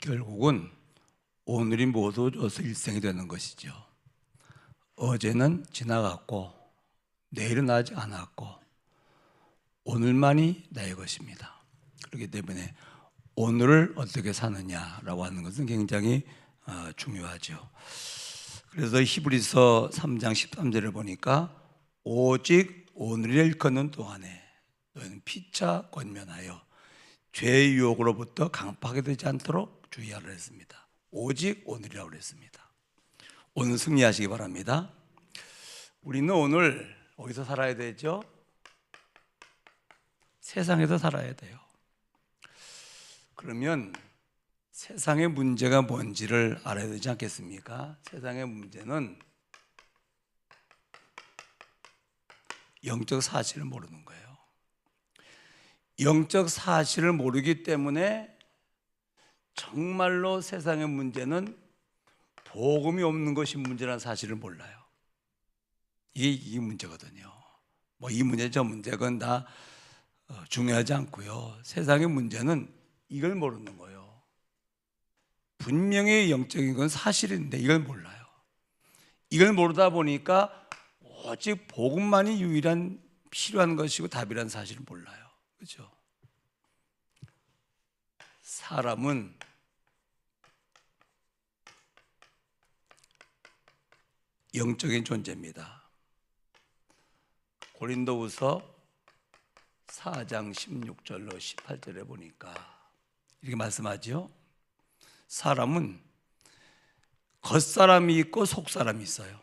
결국은 오늘이 모두 일생이 되는 것이죠. 어제는 지나갔고 내일은 아직 안 왔고 오늘만이 나의 것입니다. 그렇기 때문에 오늘을 어떻게 사느냐라고 하는 것은 굉장히 중요하죠. 그래서 히브리서 3장 13절을 보니까 오직 오늘을 일컫는 동안에 너희는 피차 권면하여 죄의 유혹으로부터 강팍하게 되지 않도록 주의하라 했습니다. 오직 오늘이라고 했습니다. 오늘 승리하시기 바랍니다. 우리는 오늘 어디서 살아야 되죠? 세상에서 살아야 돼요. 그러면 세상의 문제가 뭔지를 알아야 되지 않겠습니까? 세상의 문제는 영적 사실을 모르는 거예요. 영적 사실을 모르기 때문에 정말로 세상의 문제는 복음이 없는 것이 문제라는 사실을 몰라요. 이게 문제거든요. 뭐 이 문제 저 문제 그건 다 중요하지 않고요. 세상의 문제는 이걸 모르는 거예요. 분명히 영적인 건 사실인데 이걸 몰라요. 이걸 모르다 보니까 오직 복음만이 유일한 필요한 것이고 답이라는 사실을 몰라요. 그렇죠? 사람은 영적인 존재입니다. 고린도후서 4장 16절로 18절에 보니까 이렇게 말씀하죠. 사람은 겉사람이 있고 속사람이 있어요.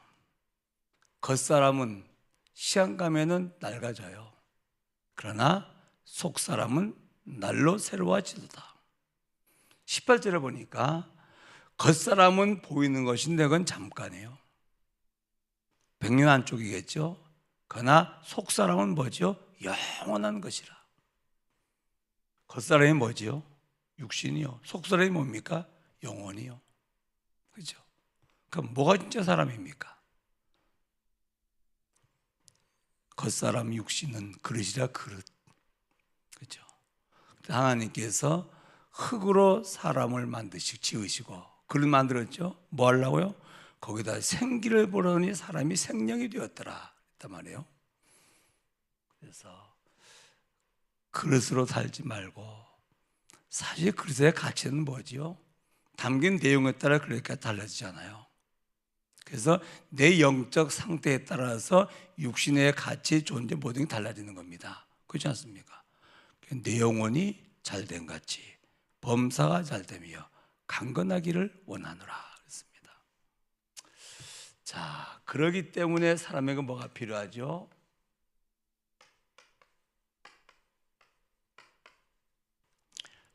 겉사람은 시간 가면은 낡아져요. 그러나 속사람은 날로 새로워지도다. 18절에 보니까 겉사람은 보이는 것인데 그건 잠깐이에요. 100년 안쪽이겠죠. 그러나 속사람은 뭐죠? 영원한 것이라. 겉사람이 뭐지요? 육신이요. 속사람이 뭡니까? 영원이요. 그렇죠? 그럼 뭐가 진짜 사람입니까? 겉사람 육신은 그릇이라 그릇. 그렇죠? 하나님께서 흙으로 사람을 지으시고 그릇 만들었죠. 뭐 하려고요? 거기다 생기를 보려니 사람이 생명이 되었더라 했단 말이에요. 그래서 그릇으로 살지 말고, 사실 그릇의 가치는 뭐지요? 담긴 내용에 따라 그렇게 달라지잖아요. 그래서 내 영적 상태에 따라서 육신의 가치, 존재 모든 게 달라지는 겁니다. 그렇지 않습니까? 내 영혼이 잘된 같이 범사가 잘되며 강건하기를 원하노라 그랬습니다. 자, 그러기 때문에 사람에게 뭐가 필요하죠?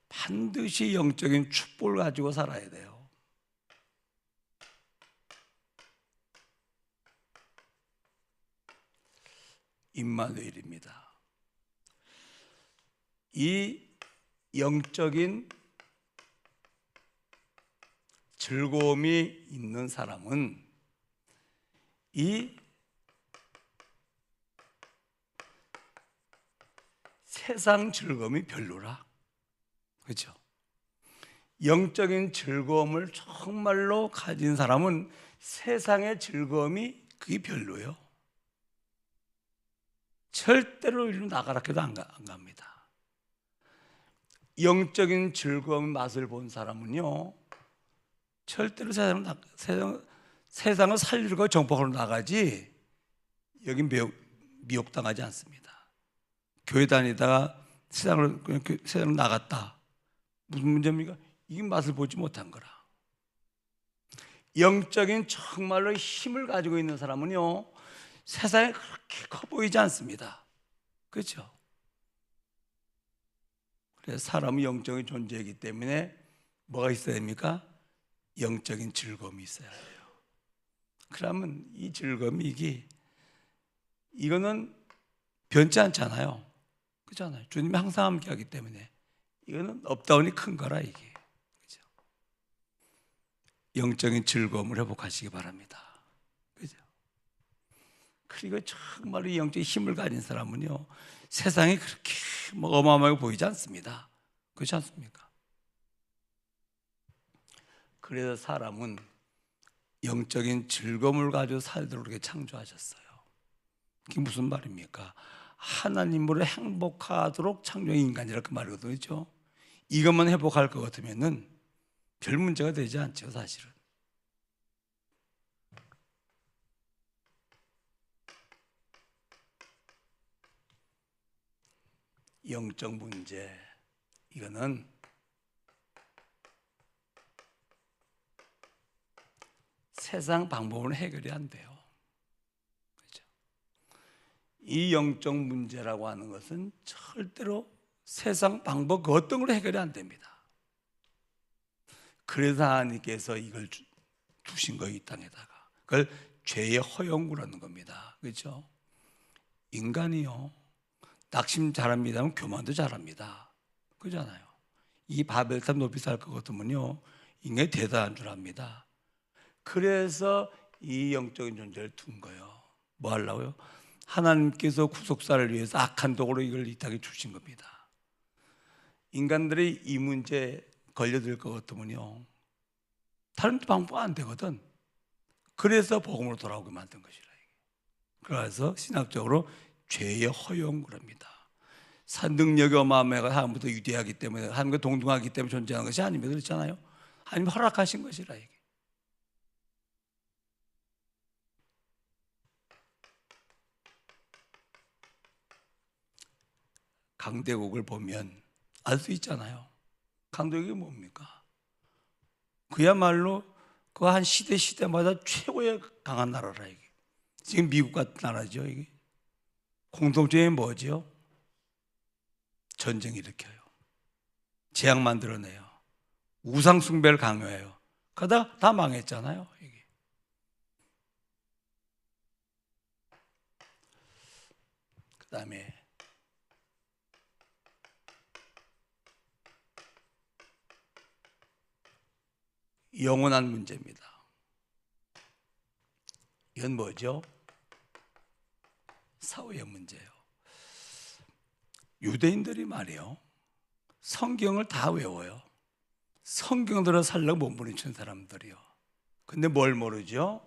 반드시 영적인 축복을 가지고 살아야 돼요. 임마누엘입니다. 이 영적인 즐거움이 있는 사람은 이 세상 즐거움이 별로라. 그렇죠? 영적인 즐거움을 정말로 가진 사람은 세상의 즐거움이 그게 별로예요. 절대로 이리로 나가라 해도 안 갑니다. 영적인 즐거움 맛을 본 사람은요, 절대로 세상을 살리고 정복하러 나가지 여기 미혹당하지 않습니다. 교회 다니다가 세상으로 나갔다. 무슨 문제입니까? 이 맛을 보지 못한 거라. 영적인 정말로 힘을 가지고 있는 사람은요, 세상에 그렇게 커 보이지 않습니다. 그렇죠? 그래서 사람은 영적인 존재이기 때문에 뭐가 있어야 됩니까? 영적인 즐거움이 있어야 돼요. 그러면 이 즐거움이 이거는 변치 않잖아요. 그렇잖아요. 주님이 항상 함께 하기 때문에 이거는 업다운이 큰 거라 이게. 그죠? 영적인 즐거움을 회복하시기 바랍니다. 그죠? 그리고 정말로 영적인 힘을 가진 사람은요, 세상이 그렇게 어마어마하게 보이지 않습니다. 그렇지 않습니까? 그래서 사람은 영적인 즐거움을 가지고 살도록 이렇게 창조하셨어요. 그게 무슨 말입니까? 하나님으로 행복하도록 창조한 인간이라 그 말이거든요. 그렇죠? 이것만 회복할 것 같으면은 별 문제가 되지 않죠, 사실은. 영적 문제, 이거는 세상 방법으로 해결이 안 돼요. 그렇죠? 이 영적 문제라고 하는 것은 절대로 세상 방법 그 어떤 걸로 해결이 안 됩니다. 그래서 하나님께서 이걸 두신 거예요, 이 땅에다가. 그걸 죄의 허용구라는 겁니다. 그렇죠? 인간이요, 낙심 잘합니다면 교만도 잘합니다. 그렇잖아요. 이 바벨탑 높이 살 것 같으면요, 인간이 대단한 줄 압니다. 그래서 이 영적인 존재를 둔 거예요. 뭐 하려고요? 하나님께서 구속사를 위해서 악한 독으로 이걸 이 땅에 주신 겁니다. 인간들이 이 문제에 걸려들 것 같으면요, 다른 방법 안 되거든. 그래서 복음으로 돌아오게 만든 것이라. 그래서 신학적으로 죄의 허용구랍니다. 능력이 어마어마해가 하나님부터 위대하기 때문에, 하나님과 동등하기 때문에 존재하는 것이 아닙니다. 그렇잖아요. 하나님 허락하신 것이라. 이게 강대국을 보면 알 수 있잖아요. 강대국이 뭡니까? 그야말로 그 한 시대마다 최고의 강한 나라라. 이게 지금 미국 같은 나라죠. 이게 공통점이 뭐죠? 전쟁 일으켜요. 재앙 만들어내요. 우상 숭배를 강요해요. 그러다 다 망했잖아요. 이게. 그다음에 영원한 문제입니다. 이건 뭐죠? 사후의 문제예요. 유대인들이 말이요, 성경을 다 외워요. 성경대로 살려고 몸부림치는 사람들이요. 근데 뭘 모르죠?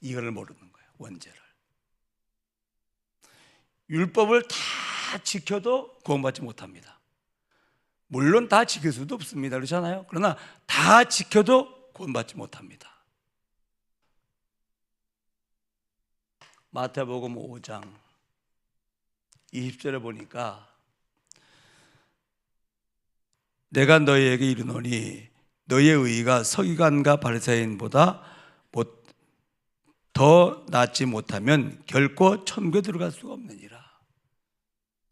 이거를 모르는 거예요. 원죄를. 율법을 다 지켜도 구원받지 못합니다. 물론 다 지킬 수도 없습니다. 그렇잖아요. 그러나 다 지켜도 구원받지 못합니다. 마태복음 5장 20절에 보니까 내가 너희에게 이르노니 너희의 의가 서기관과 바리새인보다 더 낫지 못하면 결코 천국에 들어갈 수가 없느니라.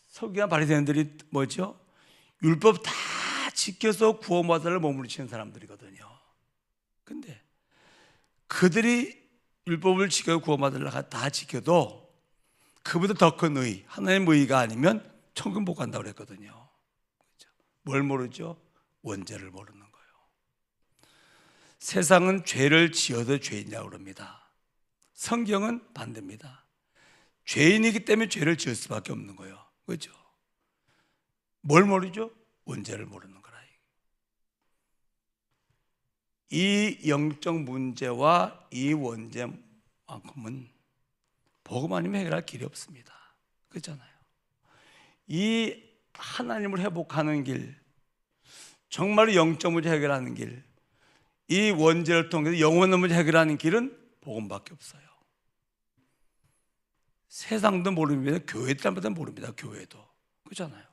서기관 바리새인들이 뭐죠? 율법 다 지켜서 구원받으려 몸부림치는 사람들이거든요. 근데 그들이 율법을 지켜 구원받으려 다 지켜도 그보다 더 큰 의, 하나님의 의가 아니면 천국 못 간다고 그랬거든요. 그렇죠? 뭘 모르죠? 원죄를 모르는 거예요. 세상은 죄를 지어서 죄인이라고 그럽니다. 성경은 반대입니다. 죄인이기 때문에 죄를 지을 수밖에 없는 거예요. 그렇죠? 뭘 모르죠? 원죄를 모르는 거라. 이 영적 문제와 이 원죄만큼은 복음 아니면 해결할 길이 없습니다. 그렇잖아요. 이 하나님을 회복하는 길, 정말로 영적 문제 해결하는 길, 이 원죄를 통해서 영원한 문제 해결하는 길은 복음밖에 없어요. 세상도 모릅니다. 교회들마다 모릅니다. 교회도. 그렇잖아요.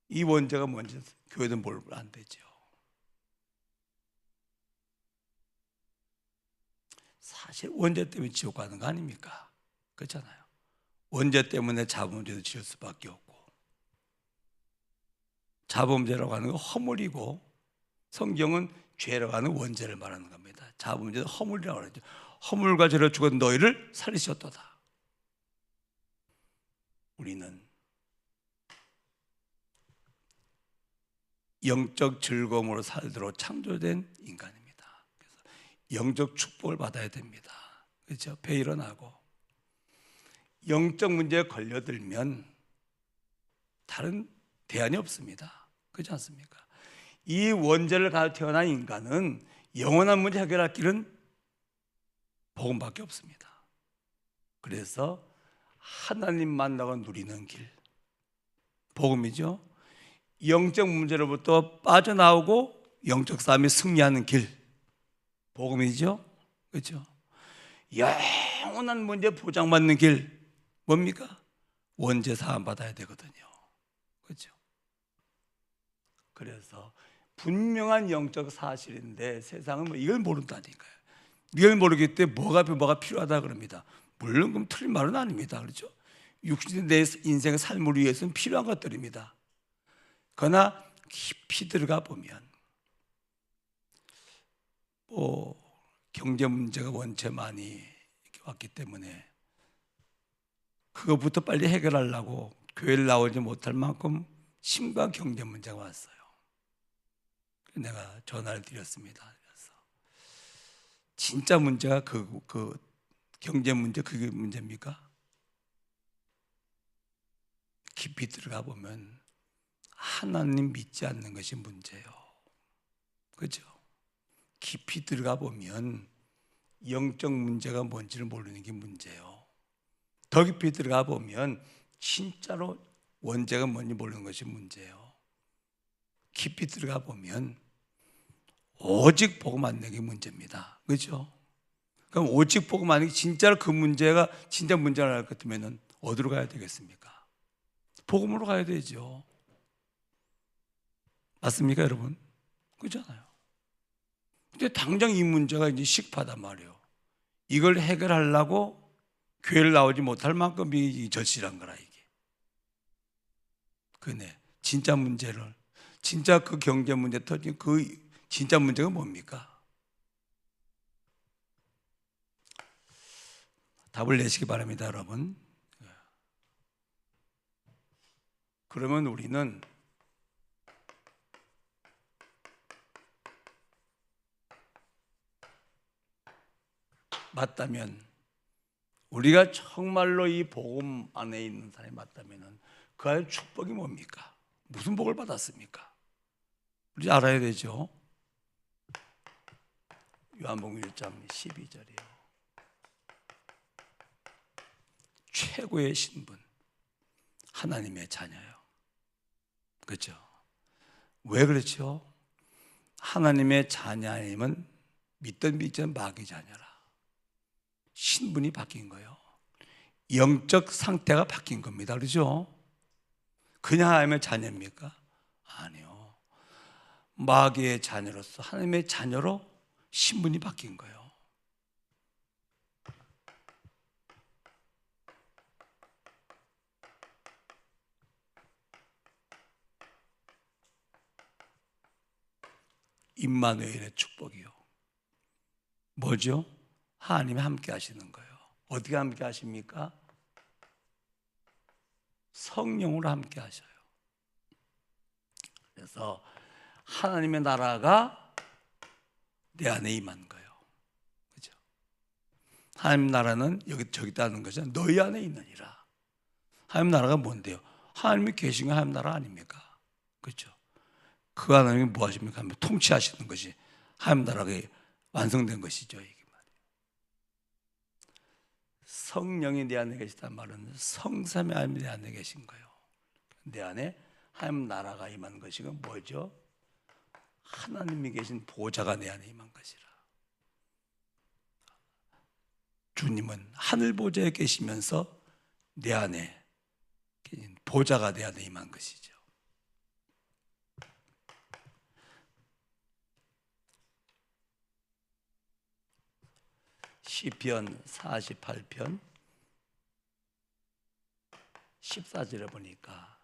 이 원죄가 뭔지 교회도 모르면 안 되죠. 사실 원죄 때문에 지옥 가는 거 아닙니까? 그렇잖아요. 원죄 때문에 자범죄도 지을 수밖에 없고, 자범죄라고 하는 건 허물이고, 성경은 죄라고 하는 원죄를 말하는 겁니다. 자범죄는 허물이라고 하죠. 허물과 죄로 죽은 너희를 살리셨도다. 우리는 영적 즐거움으로 살도록 창조된 인간입니다. 그래서 영적 축복을 받아야 됩니다. 그렇죠? 배 일어나고 영적 문제에 걸려들면 다른 대안이 없습니다. 그렇지 않습니까? 이 원죄를 가지고 태어난 인간은 영원한 문제 해결할 길은 복음밖에 없습니다. 그래서 하나님 만나고 누리는 길, 복음이죠. 영적 문제로부터 빠져나오고 영적 싸움에 승리하는 길, 복음이죠. 그렇죠? 영원한 문제 보장받는 길, 뭡니까? 원죄 사함 받아야 되거든요. 그렇죠? 그래서 분명한 영적 사실인데 세상은 뭐 이걸 모른다니까요. 이걸 모르기 때문에 뭐가 필요하다 그럽니다. 물론 그럼 틀린 말은 아닙니다. 그렇죠? 육신의 내 인생의 삶을 위해서는 필요한 것들입니다. 그러나 깊이 들어가 보면 경제 문제가 원체 많이 이렇게 왔기 때문에 그것부터 빨리 해결하려고 교회를 나오지 못할 만큼 심각한 경제 문제가 왔어요. 내가 전화를 드렸습니다. 그래서 진짜 문제가 그 경제 문제, 그게 문제입니까? 깊이 들어가 보면 하나님 믿지 않는 것이 문제예요. 그렇죠? 깊이 들어가 보면 영적 문제가 뭔지를 모르는 게 문제예요. 더 깊이 들어가 보면 진짜로 원죄가 뭔지 모르는 것이 문제예요. 깊이 들어가 보면 오직 복음 안 내기 문제입니다. 그렇죠? 그럼 오직 복음 안 내기, 진짜로 그 문제가 진짜 문제가 날 것 같으면 어디로 가야 되겠습니까? 복음으로 가야 되죠. 맞습니까, 여러분? 그렇잖아요. 근데 당장 이 문제가 이제 식파단 말이에요. 이걸 해결하려고 교회를 나오지 못할 만큼 이 절실한 거라, 이게. 그네 진짜 문제를, 진짜 그 경제 문제 터진 그 진짜 문제가 뭡니까? 답을 내시기 바랍니다, 여러분. 그러면 우리는 맞다면, 우리가 정말로 이 복음 안에 있는 사람이 맞다면 그 안에 축복이 뭡니까? 무슨 복을 받았습니까? 우리 알아야 되죠. 요한복음 1장 12절이요. 최고의 신분, 하나님의 자녀요. 그렇죠? 왜 그렇죠? 하나님의 자녀 아니면 믿던 믿지 않은 마귀 자녀라. 신분이 바뀐 거예요. 영적 상태가 바뀐 겁니다. 그렇죠? 그냥 하나님의 자녀입니까? 아니요. 마귀의 자녀로서 하나님의 자녀로 신분이 바뀐 거예요. 임마누엘의 축복이요. 뭐죠? 하나님이 함께 하시는 거예요. 어떻게 함께 하십니까? 성령으로 함께 하셔요. 그래서 하나님의 나라가 내 안에 임한 거예요. 그렇죠? 하나님 나라는 여기 저기 있다는 것이 너희 안에 있느니라. 하나님 나라가 뭔데요? 하나님이 계신 게 하나님 나라 아닙니까? 그렇죠? 그 하나님이 뭐 하십니까? 통치하시는 것이 하나님 나라가 완성된 것이죠. 이게 말이에요. 성령이 내 안에 계시단 말은 성삼의 하나님이 내 안에 계신 거예요. 내 안에 하나님 나라가 임한 것이가 뭐죠? 하나님이 계신 보좌가 내 안에 임한 것이라. 주님은 하늘 보좌에 계시면서 내 안에 계신 보좌가 내 안에 임한 것이죠. 시편 48편 14절에 보니까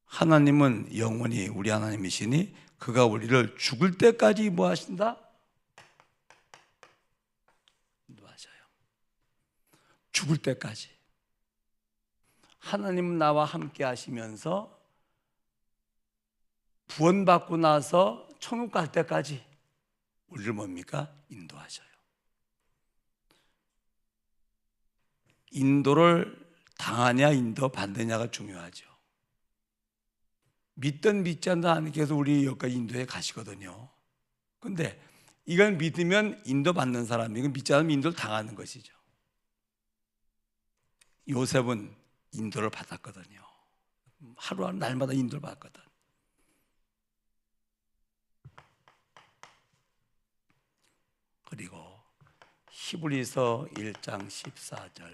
하나님은 영원히 우리 하나님이시니 그가 우리를 죽을 때까지 뭐 하신다? 인도하셔요. 죽을 때까지. 하나님은 나와 함께 하시면서 구원받고 나서 천국 갈 때까지 우리를 뭡니까? 인도하셔요. 인도를 당하냐 인도 받느냐가 중요하죠. 믿든 믿지 않든 하나님께서 우리 여기까지 인도에 가시거든요. 근데 이걸 믿으면 인도 받는 사람이고 믿지 않으면 인도를 당하는 것이죠. 요셉은 인도를 받았거든요. 하루하루 날마다 인도를 받았거든. 그리고 히브리서 1장 14절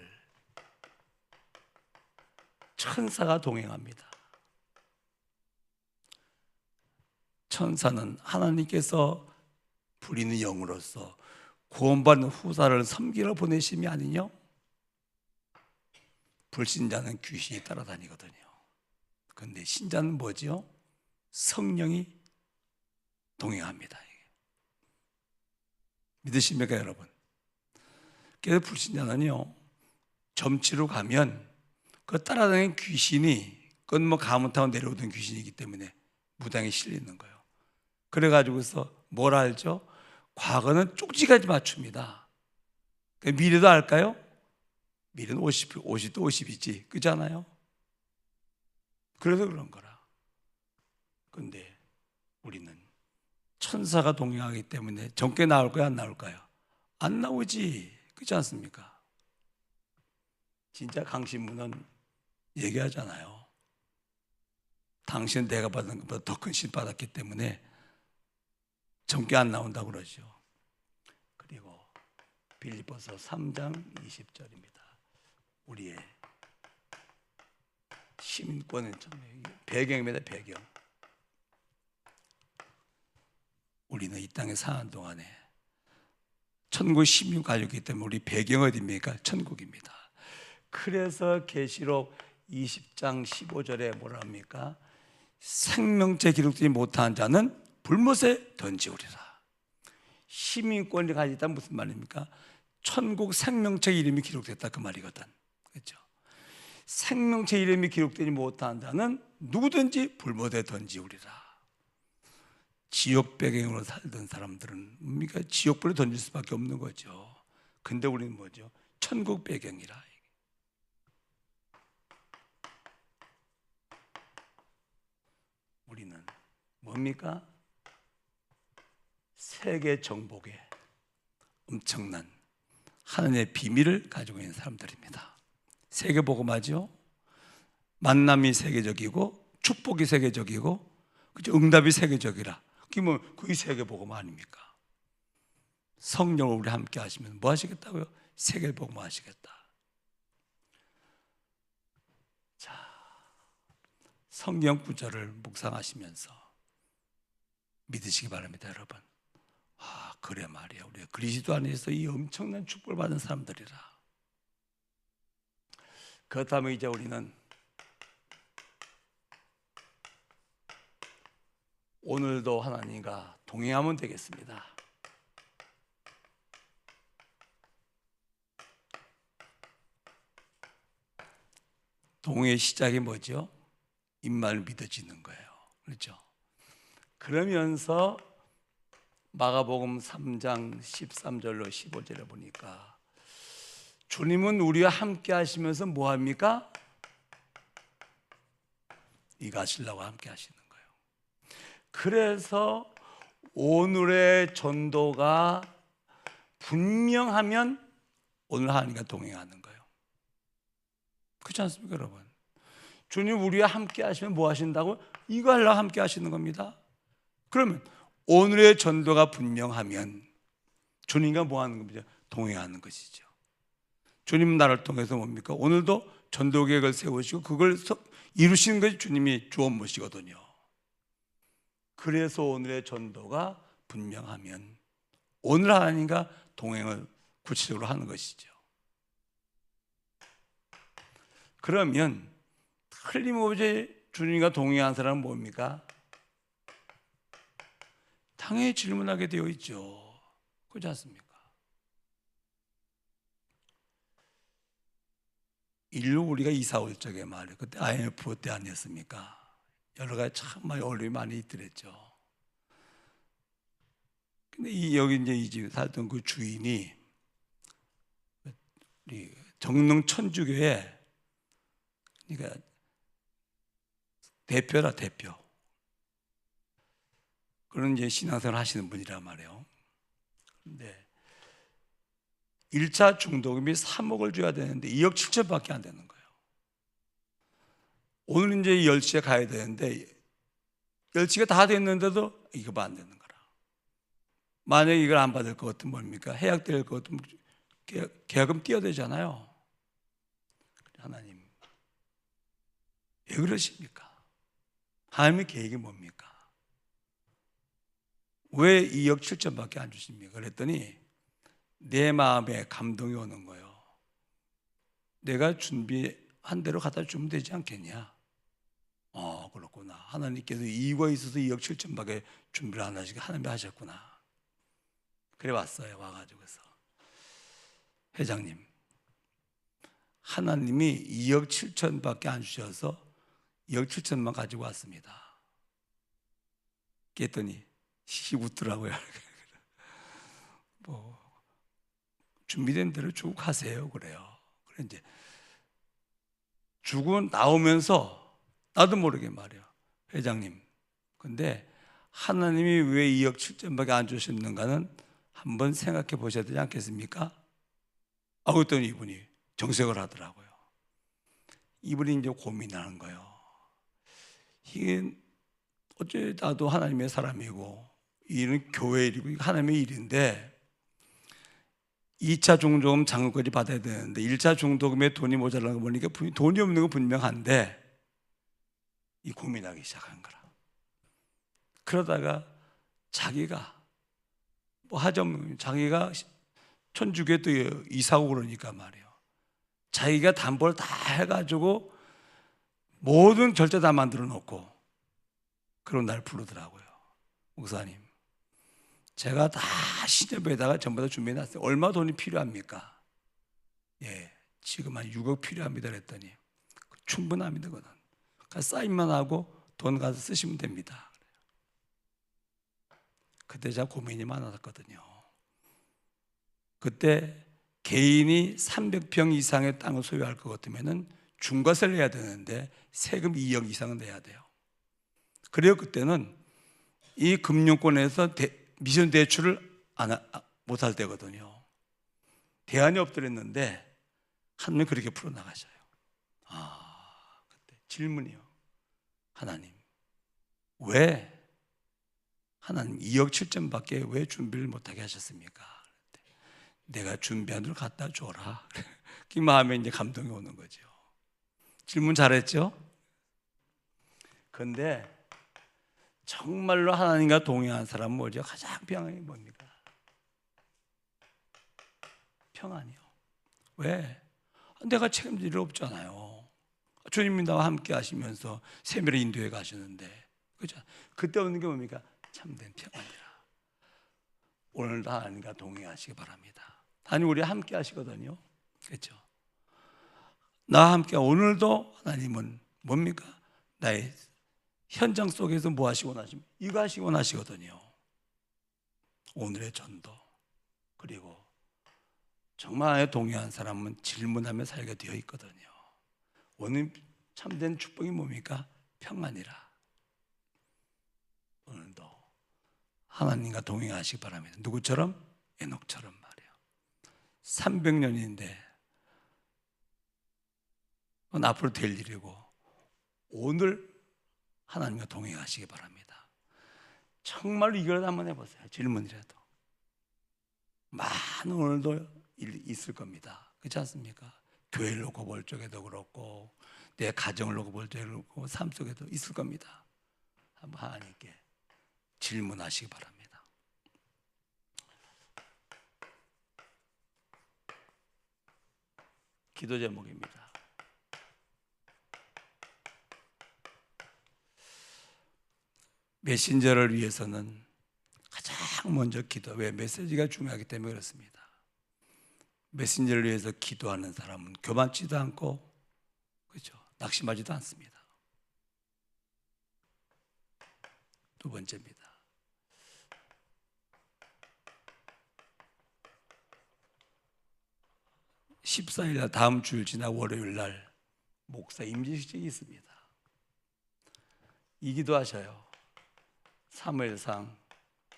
천사가 동행합니다. 천사는 하나님께서 부리는 영으로서 구원받는 후사를 섬기러 보내심이 아니뇨? 불신자는 귀신이 따라다니거든요. 그런데 신자는 뭐지요? 성령이 동행합니다. 믿으십니까 여러분? 그래서 불신자는요, 점치러 가면 그 따라다니는 귀신이, 그건 뭐 가문 타고 내려오던 귀신이기 때문에 무당에 실리는 거예요. 그래가지고서 뭘 알죠? 과거는 쪽지까지 맞춥니다. 미래도 알까요? 미래는 50도 50이지, 그잖아요. 그래서 그런 거라. 근데 우리는 천사가 동행하기 때문에 정께 나올까요? 안 나올까요? 안 나오지, 그렇지 않습니까? 진짜 강신문은 얘기하잖아요. 당신은 내가 받은 것보다 더 큰 신 받았기 때문에 정께 안 나온다고 그러죠. 그리고 빌립보서 3장 20절입니다. 우리의 시민권은 배경입니다. 배경. 우리는 이 땅에 사는 동안에 천국 시민 가족이기 때문에 우리 배경은 어디입니까? 천국입니다. 그래서 계시록 20장 15절에 뭐라 합니까? 생명체 기록되지 못한 자는 불못에 던지우리라. 시민권을 가지고 있다는 무슨 말입니까? 천국 생명체 이름이 기록됐다 그 말이거든. 그렇죠? 생명체 이름이 기록되지 못한 자는 누구든지 불못에 던지우리라. 지옥 배경으로 살던 사람들은 뭡니까? 지옥불에 던질 수밖에 없는 거죠. 근데 우리는 뭐죠? 천국 배경이라. 우리는 뭡니까? 세계 정복에 엄청난 하나님의 비밀을 가지고 있는 사람들입니다. 세계 복음하죠. 만남이 세계적이고 축복이 세계적이고 그죠? 응답이 세계적이라. 그게 뭐 그게 세계 복음 아닙니까? 성령을 우리 함께 하시면 뭐 하시겠다고요? 세계 복음 하시겠다. 자, 성경 구절을 묵상하시면서 믿으시기 바랍니다, 여러분. 아, 그래 말이야. 우리가 그리스도 안에서 이 엄청난 축복을 받은 사람들이라. 그렇다면 이제 우리는 오늘도 하나님과 동행하면 되겠습니다. 동행의 시작이 뭐죠? 입만 믿어지는 거예요. 그렇죠? 그러면서 마가복음 3장 13절로 15절에 보니까 주님은 우리와 함께 하시면서 뭐 합니까? 이가 하시려고 함께 하시는 거예요. 그래서 오늘의 전도가 분명하면 오늘 하나님과 동행하는 거예요. 그렇지 않습니까, 여러분? 주님 우리와 함께 하시면 뭐 하신다고? 이거 하려고 함께 하시는 겁니다. 그러면 오늘의 전도가 분명하면 주님과 뭐 하는 겁니까? 동행하는 것이죠. 주님 나를 통해서 뭡니까? 오늘도 전도 계획을 세우시고 그걸 이루시는 것이 주님이 주원 모시거든요. 그래서 오늘의 전도가 분명하면 오늘 하나님과 동행을 구체적으로 하는 것이죠. 그러면 틀림없이 주님과 동행한 사람은 뭡니까? 당연히 질문하게 되어 있죠. 그렇지 않습니까? 인류 우리가 이사 올 적에 말이에요. 그때 IMF 때 아니었습니까? 여러 가지 참 많이 어려움이 많이 있더랬죠. 근데 여기 이제 이 집 살던 그 주인이 우리 정릉 천주교회 그러니까 대표라 대표. 그런 이제 신앙생활 하시는 분이란 말이에요. 근데 1차 중도금이 3억을 줘야 되는데 2억 7천밖에 안 되는 거예요. 오늘 이제 10시에 가야 되는데 10시가 다 됐는데도 이거 안 되는 거라. 만약에 이걸 안 받을 것 같으면 뭡니까? 해약될 것 같으면 계약금 띄어야 되잖아요. 하나님, 왜 그러십니까? 하나님의 계획이 뭡니까? 왜 2억 7천밖에 안 주십니까? 그랬더니 내 마음에 감동이 오는 거예요. 내가 준비한 대로 갖다 주면 되지 않겠냐? 그렇구나. 하나님께서 이유가 있어서 2억 7천밖에 준비를 안 하시게 하나님이 하셨구나. 그래 왔어요. 와가지고서 회장님, 하나님이 2억 7천밖에 안 주셔서 2억 7천만 가지고 왔습니다. 그랬더니 웃더라고요. 뭐 준비된 대로 쭉 하세요. 그래요. 그래 이제 주고 나오면서 나도 모르게 말이야. 회장님, 근데 하나님이 왜 2억 7천밖에 안 주셨는가는 한번 생각해 보셔야 되지 않겠습니까? 그랬더니 이분이 정색을 하더라고요. 이분이 이제 고민하는 거예요. 이게 어째 나도 하나님의 사람이고 이는 교회 일이고 하나님의 일인데 2차 중도금 잔금까지 받아야 되는데 1차 중도금에 돈이 모자라는 거 보니까 돈이 없는 건 분명한데 이 고민하기 시작한 거라. 그러다가 자기가 뭐 하자면 자기가 천주교에 또 이사오고 그러니까 말이에요. 자기가 담보를 다 해가지고 모든 절차 다 만들어 놓고 그런 날 부르더라고요. 목사님, 제가 다 신협에다가 전부 다 준비해 놨어요. 얼마 돈이 필요합니까? 예, 지금 한 6억 필요합니다. 그랬더니 충분합니다. 그거는 사인만 하고 돈 가서 쓰시면 됩니다. 그때 제가 고민이 많았거든요. 그때 개인이 300평 이상의 땅을 소유할 것 같으면 중과세를 내야 되는데 세금 2억 이상은 내야 돼요. 그래요. 그때는 이 금융권에서 미션 대출을 못할 때거든요. 대안이 없더랬는데 하나님 그렇게 풀어나가셔요. 그때 질문이요. 하나님, 왜 하나님 2억 7천밖에 왜 준비를 못하게 하셨습니까? 내가 준비한 대로 갖다 줘라. 그 마음에 이제 감동이 오는 거죠. 질문 잘했죠? 근데 정말로 하나님과 동행한 사람은 뭐죠? 가장 평안이 뭡니까? 평안이요. 왜? 내가 책임질 일 없잖아요. 주님이 나와 함께 하시면서 세밀히 인도해 가시는데, 그죠? 그때 오는 게 뭡니까? 참된 평안이라. 오늘도 하나님과 동행하시기 바랍니다. 하나님 우리 함께 하시거든요. 그렇죠? 나와 함께 오늘도 하나님은 뭡니까? 나의 현장 속에서 뭐 하시고 나시면 이거 하시고 나시거든요. 오늘의 전도 그리고 정말 동의한 사람은 질문하며 살게 되어 있거든요. 오늘 참된 축복이 뭡니까? 평안이라. 오늘도 하나님과 동행하시기 바랍니다. 누구처럼? 에녹처럼 말이에요. 300년인데 그건 앞으로 될 일이고 오늘 하나님과 동행하시기 바랍니다. 정말로 이걸 한번 해보세요. 질문이라도. 많은 오늘도 일 있을 겁니다. 그렇지 않습니까? 교회를 놓고 볼 적에도 그렇고 내 가정을 놓고 볼 적에도 그렇고 삶 속에도 있을 겁니다. 한번 하나님께 질문하시기 바랍니다. 기도 제목입니다. 메신저를 위해서는 가장 먼저 기도. 왜? 메시지가 중요하기 때문에 그렇습니다. 메신저를 위해서 기도하는 사람은 교만치도 않고 그렇죠? 낙심하지도 않습니다. 두 번째입니다. (14일) 날 다음 주일 지나 월요일 날 목사 임직식이 있습니다. 이 기도하셔요. 사무엘상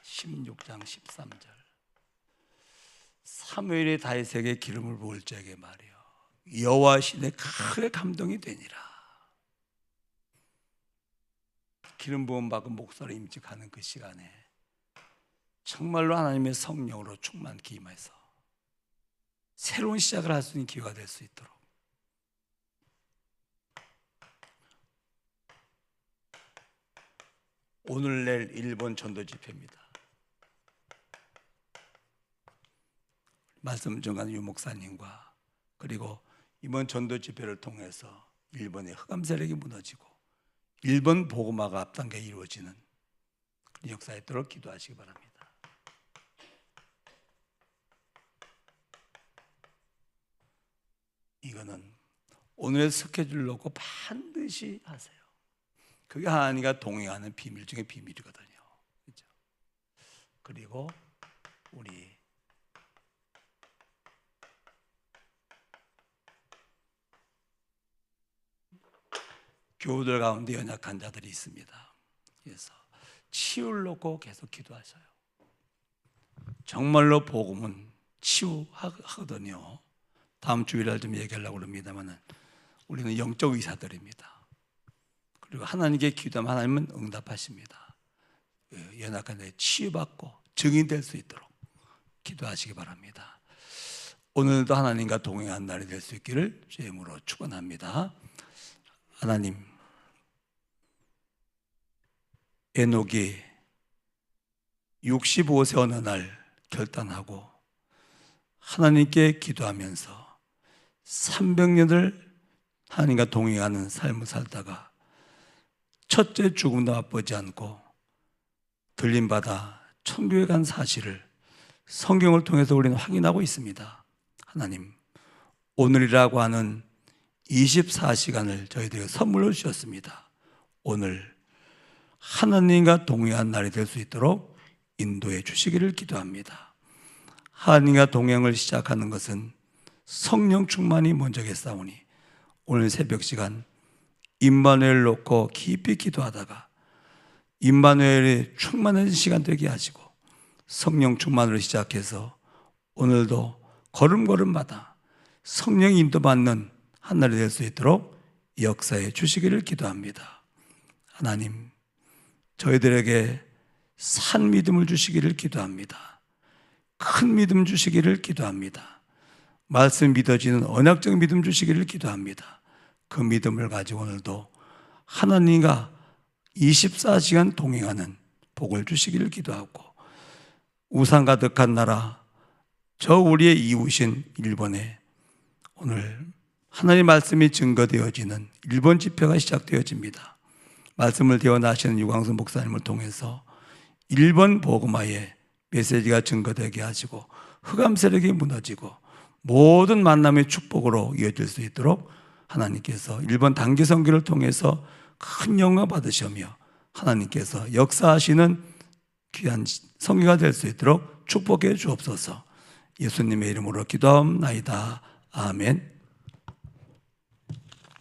16장 13절. 사무엘이 다윗에게 기름을 부을 적에 말이요 여호와 신에 크게 감동이 되니라. 기름 부음 받은 목사로 임직하는 그 시간에 정말로 하나님의 성령으로 충만케 임해서 새로운 시작을 할 수 있는 기회가 될 수 있도록 오늘 내일 일본 전도 집회입니다. 말씀 전하는 유 목사님과 그리고 이번 전도 집회를 통해서 일본의 흑암 세력이 무너지고 일본 복음화가 앞당겨 이루어지는 그런 역사에 있도록 기도하시기 바랍니다. 이거는 오늘의 스케줄 놓고 반드시 하세요. 그게 하나님과 동행하는 비밀 중에 비밀이거든요. 그렇죠? 그리고 우리 교우들 가운데 연약한 자들이 있습니다. 그래서 치유를 놓고 계속 기도하셔요. 정말로 복음은 치유하거든요. 다음 주일날 좀 얘기하려고 합니다만 우리는 영적 의사들입니다. 그리고 하나님께 기도하면 하나님은 응답하십니다. 연약한 자에 치유받고 증인될 수 있도록 기도하시기 바랍니다. 오늘도 하나님과 동행한 날이 될 수 있기를 주의 이름으로 축원합니다. 하나님, 에녹이 65세 어느 날 결단하고 하나님께 기도하면서 300년을 하나님과 동행하는 삶을 살다가 첫째 죽음도 맛보지 않고 들림받아 천국에 간 사실을 성경을 통해서 우리는 확인하고 있습니다. 하나님, 오늘이라고 하는 24시간을 저희들에게 선물로 주셨습니다. 오늘 하나님과 동행한 날이 될 수 있도록 인도해 주시기를 기도합니다. 하나님과 동행을 시작하는 것은 성령 충만이 먼저겠사오니 오늘 새벽 시간 임마누엘 놓고 깊이 기도하다가 임마누엘이 충만한 시간 되게 하시고 성령 충만으로 시작해서 오늘도 걸음걸음마다 성령 인도받는 한 날이 될 수 있도록 역사해 주시기를 기도합니다. 하나님, 저희들에게 산 믿음을 주시기를 기도합니다. 큰 믿음 주시기를 기도합니다. 말씀 믿어지는 언약적 믿음 주시기를 기도합니다. 그 믿음을 가지고 오늘도 하나님과 24시간 동행하는 복을 주시기를 기도하고 우상 가득한 나라 저 우리의 이웃인 일본에 오늘 하나님의 말씀이 증거되어지는 일본 집회가 시작되어집니다. 말씀을 대원하시는 유광수 목사님을 통해서 일본 복음화의 메시지가 증거되게 하시고 흑암 세력이 무너지고 모든 만남의 축복으로 이어질 수 있도록 하나님께서 일본 단기 선교를 통해서 큰 영광 받으시며 하나님께서 역사하시는 귀한 성교가 될 수 있도록 축복해 주옵소서. 예수님의 이름으로 기도하옵나이다. 아멘.